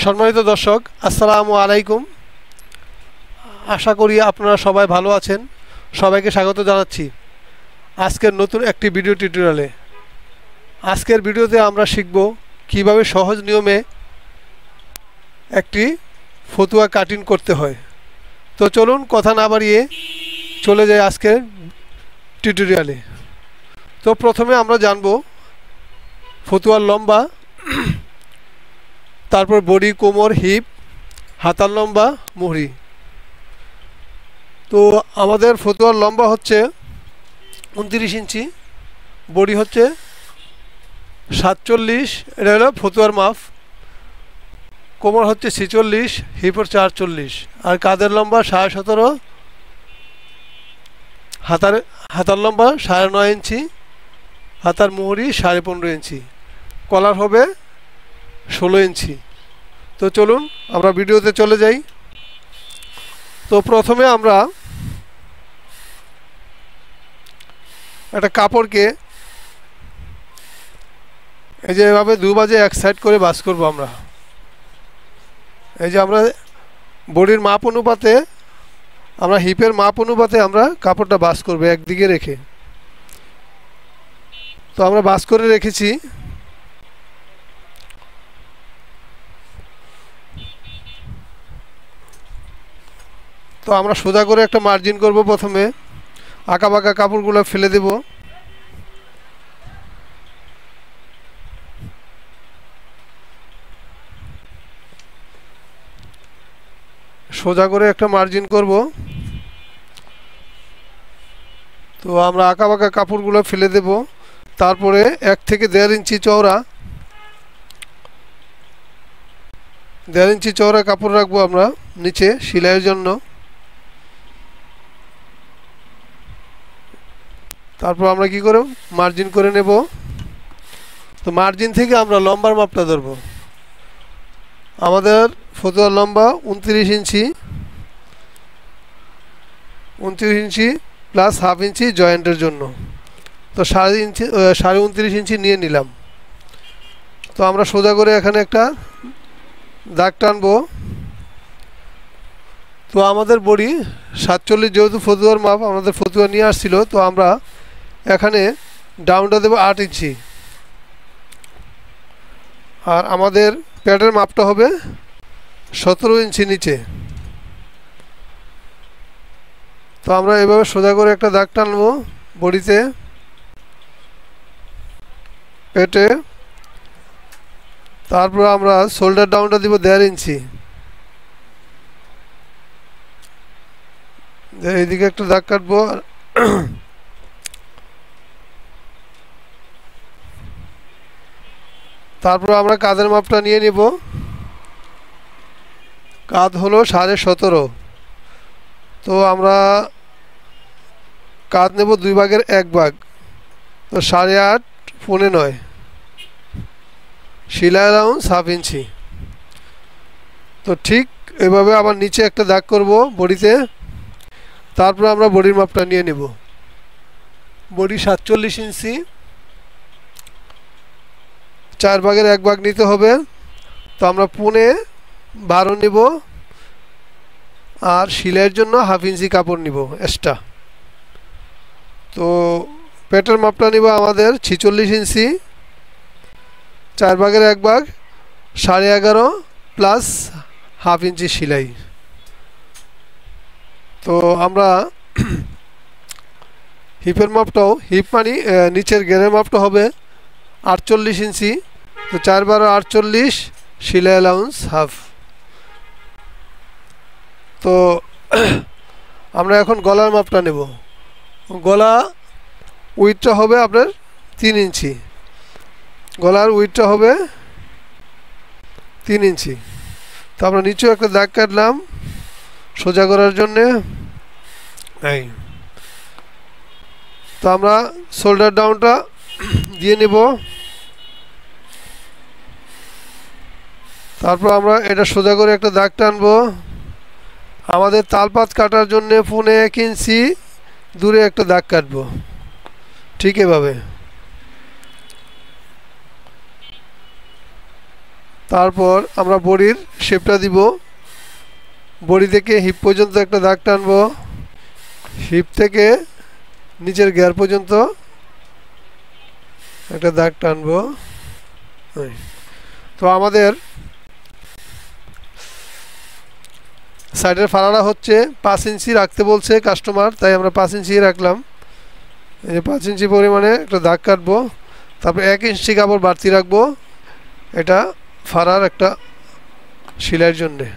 সম্মানিত দর্শক, আসসালামু আলাইকুম। আশা করি আপনারা সবাই ভালো আছেন। সবাইকে স্বাগত জানাচ্ছি আজকের নতুন একটি ভিডিও টিউটোরিয়ালে। আজকের ভিডিওতে আমরা শিখব কিভাবে সহজ নিয়মে একটি ফতুয়া কাটিং করতে হয়। তো চলুন কথা না বাড়িয়ে চলে যাই আজকের টিউটোরিয়ালে। তো প্রথমে আমরা জানব ফতুয়ার লম্বা, তারপর বডি, কোমর, হিপ, হাতার লম্বা, মুহুরি। তো আমাদের ফতুয়ার লম্বা হচ্ছে 29 ইঞ্চি, বডি হচ্ছে 47, এটা হলো ফতুয়ার মাপ। কোমর হচ্ছে 46, হিপ হচ্ছে 48, আর কাঁধের লম্বা 17.5, হাতার লম্বা 9.5 ইঞ্চি, হাতার মুহুরি 15.5 ইঞ্চি, কলার হবে 16 ইঞ্চি। তো চলুন আমরা ভিডিওতে চলে যাই। তো প্রথমে আমরা একটা কাপড়কে এই যে এভাবে দুবাজে এক সাইড করে ভাঁজ করব। আমরা এই যে আমরা বডির মাপ অনুপাতে, আমরা হিপের মাপ অনুপাতে আমরা কাপড়টা ভাঁজ করব একদিকে রেখে। তো আমরা ভাঁজ করে রেখেছি। তো আমরা সোজা করে একটা মার্জিন করব। প্রথমে আঁকা বাঁকা কাপড়গুলো ফেলে দেব। সোজা করে একটা মার্জিন করব। তো আমরা আঁকা বাঁকা কাপড়গুলো ফেলে দেব। তারপরে 1 থেকে 1.5 ইঞ্চি চওড়া, 1.5 ইঞ্চি চওড়া কাপড় রাখবো আমরা নিচে সেলাইয়ের জন্য। তারপর আমরা কি করব, মার্জিন করে নেব। তো মার্জিন থেকে আমরা লম্বার মাপটা ধরব। আমাদের ফতুয়ার লম্বা 29 ইঞ্চি, 29 ইঞ্চি প্লাস হাফ ইঞ্চি জয়েন্টের জন্য। তো 29.5 ইঞ্চি নিয়ে নিলাম। তো আমরা সোজা করে এখানে একটা দাগ টানবো। তো আমাদের বডি 47, যেহেতু ফতুয়ার মাপ আমাদের ফতুয়া নিয়ে আসছিল, তো আমরা এখানে ডাউনটা দেবো 8 ইঞ্চি, আর আমাদের প্যাডের মাপটা হবে 17 ইঞ্চি নিচে। তো আমরা এভাবে সোজা করে একটা দাগ টানবো বডিতে, পেটে। তারপর আমরা শোল্ডার ডাউনটা দিব 1.5 ইঞ্চি, এইদিকে একটা দাগ কাটবো। তারপর আমরা কাঁধের মাপটা নিয়ে নিব। কাঁধ হলো 17.5। তো আমরা কাঁধ নেব 2 ভাগের 1 ভাগ, তো 8.5 পৌনে 9, সেলাই অ্যালাউন্স হাফ ইঞ্চি। তো ঠিক এভাবে আবার নিচে একটা দাগ করব বডিতে। তারপর আমরা বডির মাপটা নিয়ে নেব। বডি 47 ইঞ্চি, 4 ভাগের 1 ভাগ নিতে হবে। তো আমরা পৌনে 12 নিব, আর সেলাইয়ের জন্য হাফ ইঞ্চি কাপড় নিব এক্সট্রা। তো পেটের মাপটা নিব আমাদের 46 ইঞ্চি, 4 ভাগের 1 ভাগ, 11.5 প্লাস হাফ ইঞ্চি সেলাই। তো আমরা হিপের মাপটাও, হিপ মানে নিচের গেরের মাপটা হবে 48 ইঞ্চি। তো 4 12 48, সেলাই অ্যালাউন্স হাফ। তো আমরা এখন গলার মাপটা নেব। গলা উইথটা হবে আপনার 3 ইঞ্চি, গলার উইথটা হবে 3 ইঞ্চি। তো আমরা নিচেও একটা দাগ কাটলাম সোজা করার জন্যে। এই তো আমরা শোল্ডার ডাউনটা দিয়ে নেব। তারপর আমরা এটা সোজা করে একটা দাগ টানবো। আমাদের তালপাত কাটার জন্য পৌনে 1 ইঞ্চি দূরে একটা দাগ কাটবো, ঠিক এভাবে। তারপর আমরা বডির শেপটা দিব। বডি থেকে হিপ পর্যন্ত একটা দাগ টানবো, হিপ থেকে নিচের গিয়ার পর্যন্ত একটা দাগ টানবো। তো আমাদের সাইডের ফাড়াটা হচ্ছে 5 ইঞ্চি রাখতে বলছে কাস্টমার, তাই আমরা 5 ইঞ্চি রাখলাম। এই যে 5 ইঞ্চি পরিমাণে একটা দাগ কাটবো। তারপর 1 ইঞ্চি কাপড় বাড়তি রাখবো, এটা ফাড়ার একটা সেলাইয়ের জন্যে।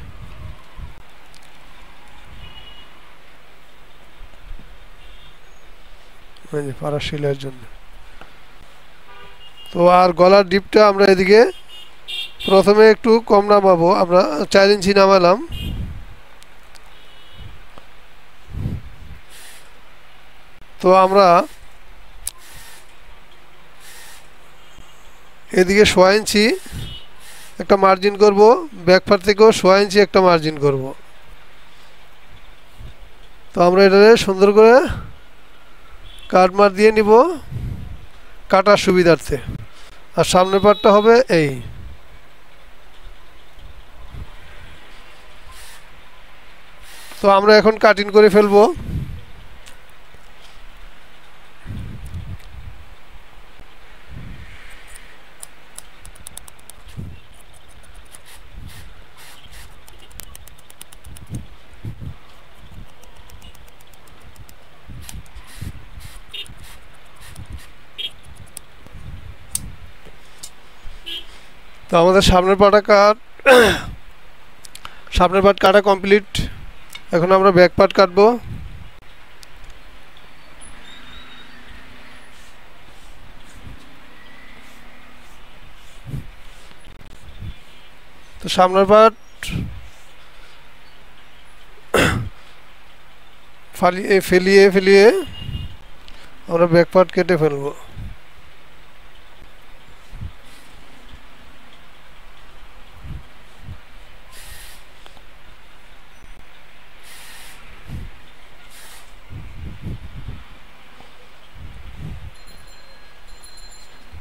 ফাড়ার সেলাইয়ের জন্য। তো আর গলার ডিপটা আমরা এদিকে প্রথমে একটু কম নামাবো, আমরা 4 ইঞ্চি নামালাম। তো আমরা এদিকে 1.5 ইঞ্চি একটা মার্জিন করব, ব্যাক পার্ট থেকেও 1.5 ইঞ্চি একটা মার্জিন করব। তো আমরা এটাকে সুন্দর করে কাট মার দিয়ে নিব কাটার সুবিধার্থে। আর সামনের পার্টটা হবে এই। তো আমরা এখন কাটিং করে ফেলবো। তো আমাদের সামনের পার্ট কাটা কমপ্লিট। এখন আমরা ব্যাক পার্ট কাটবো। তো সামনের পার্ট ফেলিয়ে আমরা ব্যাক পার্ট কেটে ফেলবো।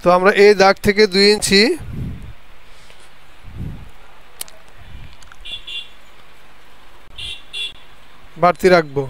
তো আমরা এই দাগ থেকে 2 ইঞ্চি বাড়তি রাখবো।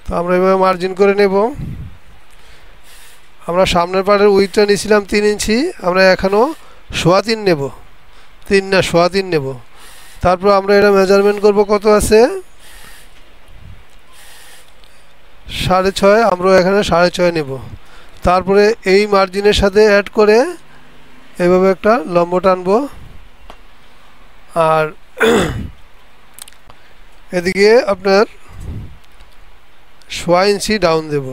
তো আমরা এভাবে মার্জিন করে নেব। আমরা সামনের পার্টের উইথটা নিয়েছিলাম 3 ইঞ্চি, আমরা এখনও 3.25 নেব, 3 না 3.25 নেব। তারপর আমরা এটা মেজারমেন্ট করব কত আছে 6.5, আমরা এখানে 6.5 নেব। তারপরে এই মার্জিনের সাথে অ্যাড করে এভাবে একটা লম্ব টানবো। আর এদিকে আপনার 1.5 ইঞ্চি ডাউন দেব।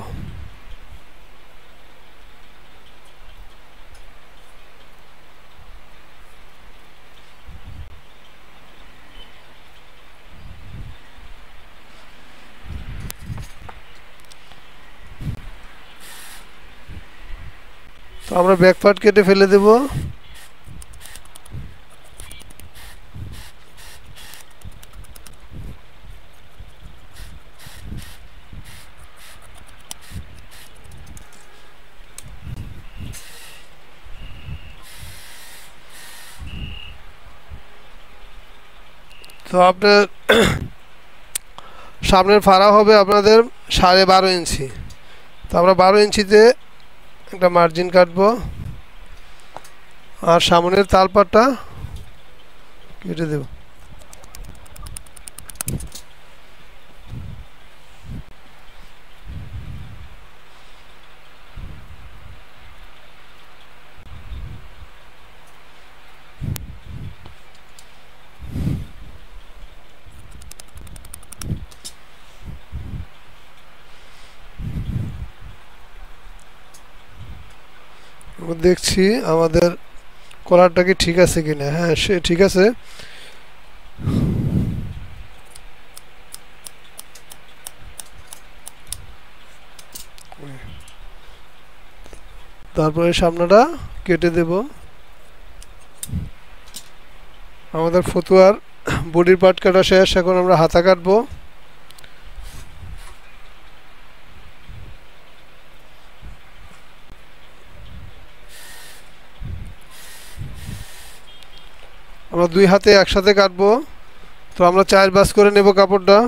তো আমরা ব্যাক পার্ট কেটে ফেলে দেব। তো আপনার সামনের ফাড়া হবে আপনাদের 12.5 ইঞ্চি। তো আমরা 12 ইঞ্চিতে একটা মার্জিন কাটবো। আর সামনের তালপাটটা কেটে দেব। দেখছি আমাদের কলারটা কি ঠিক আছে কিনা। হ্যাঁ, সে ঠিক আছে। তারপরে সামনেটা কেটে দেব। আমাদের ফতুয়ার বডির পার্ট কাটা শেষ, এখন আমরা হাতা কাটবো। আমরা দুই হাতে একসাথে কাটবো, তো আমরা 4 ভাঁজ করে নেব কাপড়টা।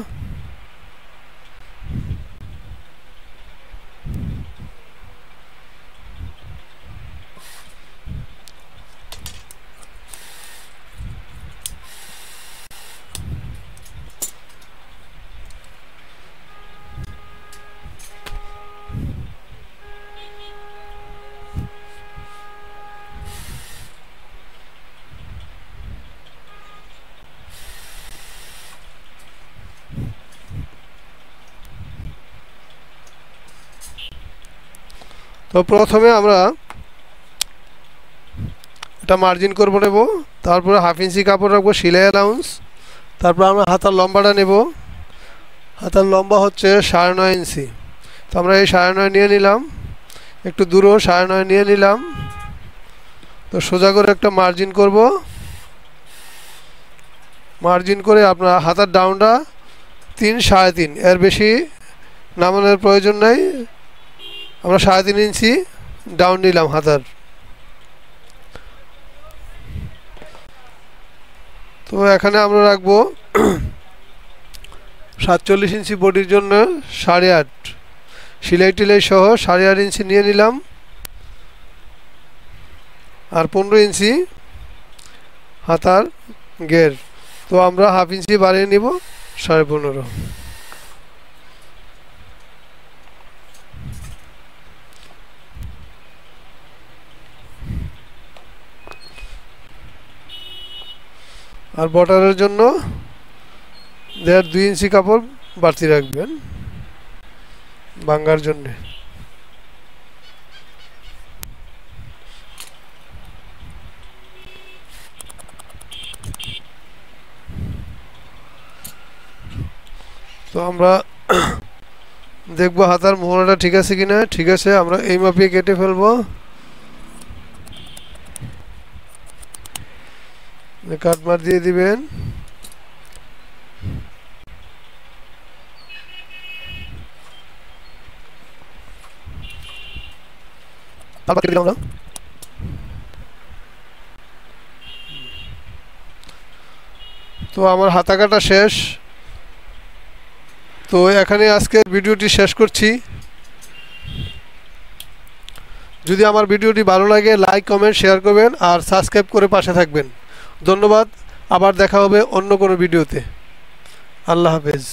তো প্রথমে আমরা এটা মার্জিন করব নেব, তারপরে 1/2 ইঞ্চি কাপড় রাখবো সেলাই অ্যালাউন্স। তারপর আমরা হাতার লম্বাটা নেব। হাতার লম্বা হচ্ছে 9.5 ইঞ্চি, তো আমরা এই 9.5 নিয়ে নিলাম, একটু দূরেও 9.5 নিয়ে নিলাম। তো সোজা করে একটা মার্জিন করব। মার্জিন করে আপনার হাতার ডাউনটা 3 3.5, এর বেশি নামানোর প্রয়োজন নাই। আমরা 3.5 ইঞ্চি ডাউন নিলাম হাতার। তো এখানে আমরা রাখবো 47 ইঞ্চি বডির জন্য 8.5, সেলাই টিলাই সহ 8.5 ইঞ্চি নিয়ে নিলাম। আর 15 ইঞ্চি হাতার গের, তো আমরা 1/2 ইঞ্চি বাড়িয়ে নিব 15.5। আর বর্ডারের জন্য 1.5-2 ইঞ্চি কাপড় বাড়তি রাখবেন ভাঙার জন্য। তো আমরা দেখবো হাতার মোহরাটা ঠিক আছে কিনা। ঠিক আছে, আমরা এই মাপিয়ে কেটে ফেলবো। কাট মার দিয়ে দিবেন। তারপর কেটে দিলাম আমরা। তো আমার হাতা কাটা শেষ। তো এখানে আজকের ভিডিওটি শেষ করছি। যদি আমার ভিডিওটি ভালো লাগে লাইক কমেন্ট শেয়ার করবেন আর সাবস্ক্রাইব করে পাশে থাকবেন। ধন্যবাদ, আবার দেখা হবে অন্য কোনো ভিডিওতে। আল্লাহ হাফেজ।